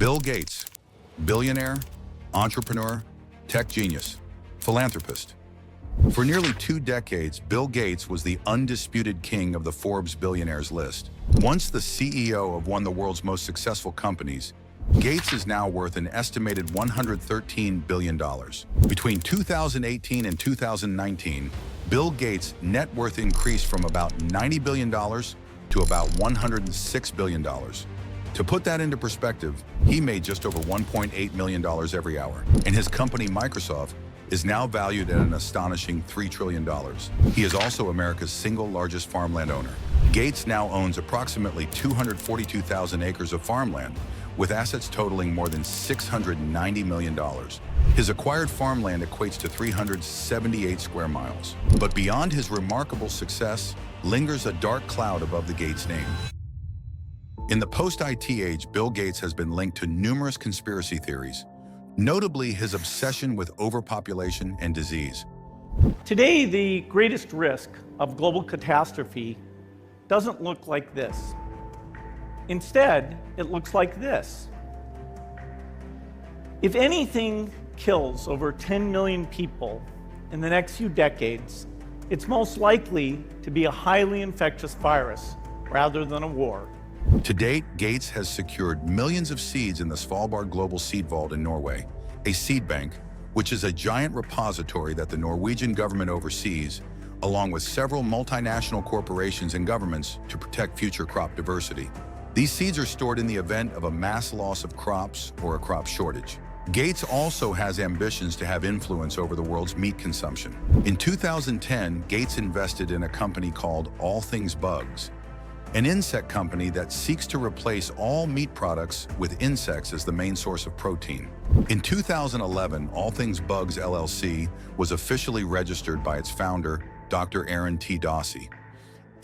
Bill Gates, billionaire, entrepreneur, tech genius, philanthropist. For nearly 2 decades, Bill Gates was the undisputed king of the Forbes billionaires list. Once the CEO of one of the world's most successful companies, Gates is now worth an estimated $113 billion. Between 2018 and 2019, Bill Gates' net worth increased from about $90 billion to about $106 billion. To put that into perspective, he made just over $1.8 million every hour, and his company Microsoft is now valued at an astonishing $3 trillion. He is also America's single largest farmland owner. Gates now owns approximately 242,000 acres of farmland, with assets totaling more than $690 million. His acquired farmland equates to 378 square miles. But beyond his remarkable success lingers a dark cloud above the Gates name. In the post-IT age, Bill Gates has been linked to numerous conspiracy theories, notably his obsession with overpopulation and disease. Today, the greatest risk of global catastrophe doesn't look like this. Instead, it looks like this. If anything kills over 10 million people in the next few decades, it's most likely to be a highly infectious virus rather than a war. To date, Gates has secured millions of seeds in the Svalbard Global Seed Vault in Norway, a seed bank, which is a giant repository that the Norwegian government oversees, along with several multinational corporations and governments to protect future crop diversity. These seeds are stored in the event of a mass loss of crops or a crop shortage. Gates also has ambitions to have influence over the world's meat consumption. In 2010, Gates invested in a company called All Things Bugs, an insect company that seeks to replace all meat products with insects as the main source of protein. In 2011, All Things Bugs LLC was officially registered by its founder, Dr. Aaron T. Dossey.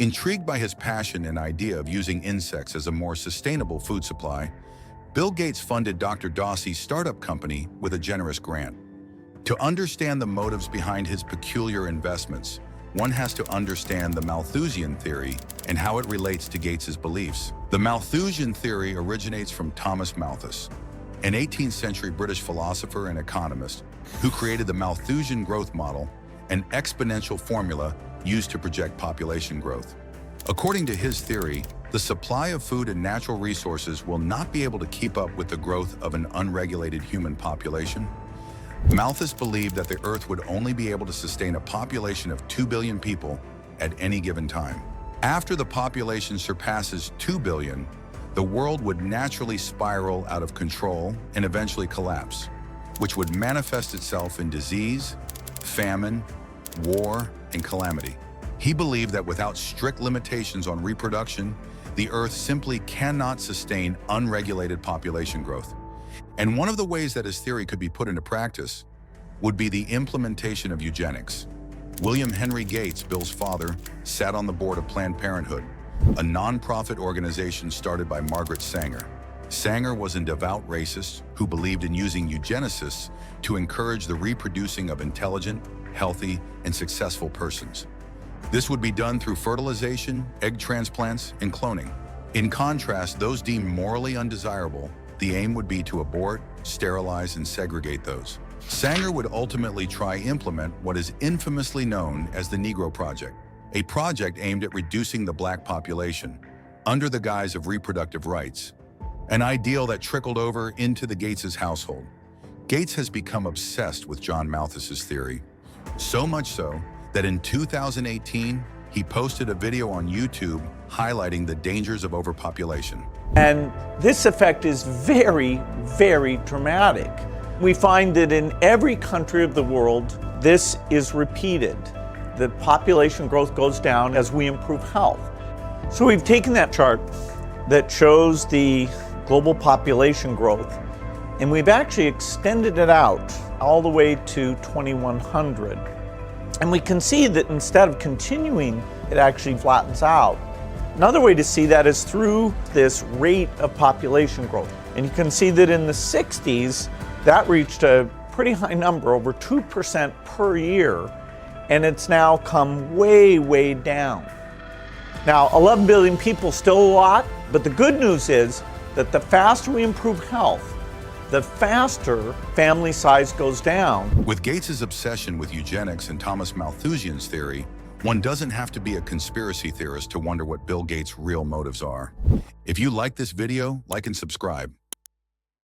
Intrigued by his passion and idea of using insects as a more sustainable food supply, Bill Gates funded Dr. Dossey's startup company with a generous grant. To understand the motives behind his peculiar investments, one has to understand the Malthusian theory and how it relates to Gates's beliefs. The Malthusian theory originates from Thomas Malthus, an 18th century British philosopher and economist who created the Malthusian growth model, an exponential formula used to project population growth. According to his theory, the supply of food and natural resources will not be able to keep up with the growth of an unregulated human population. Malthus believed that the Earth would only be able to sustain a population of 2 billion people at any given time. After the population surpasses 2 billion, the world would naturally spiral out of control and eventually collapse, which would manifest itself in disease, famine, war, and calamity. He believed that without strict limitations on reproduction, the Earth simply cannot sustain unregulated population growth. And one of the ways that his theory could be put into practice would be the implementation of eugenics. William Henry Gates, Bill's father, sat on the board of Planned Parenthood, a nonprofit organization started by Margaret Sanger. Sanger was a devout racist who believed in using eugenicists to encourage the reproducing of intelligent, healthy, and successful persons. This would be done through fertilization, egg transplants, and cloning. In contrast, those deemed morally undesirable, the aim would be to abort, sterilize, and segregate those. Sanger would ultimately try to implement what is infamously known as the Negro Project, a project aimed at reducing the black population under the guise of reproductive rights, an ideal that trickled over into the Gates' household. Gates has become obsessed with John Malthus's theory, so much so that in 2018, he posted a video on YouTube highlighting the dangers of overpopulation. And this effect is very, very dramatic. We find that in every country of the world, this is repeated. The population growth goes down as we improve health. So we've taken that chart that shows the global population growth, and we've actually extended it out all the way to 2100. And we can see that instead of continuing, it actually flattens out. Another way to see that is through this rate of population growth. And you can see that in the 60s, that reached a pretty high number, over 2% per year, and it's now come way, way down. Now, 11 billion people, still a lot, but the good news is that the faster we improve health, the faster family size goes down. With Gates' obsession with eugenics and Thomas Malthusian's theory, one doesn't have to be a conspiracy theorist to wonder what Bill Gates' real motives are. If you like this video, like and subscribe.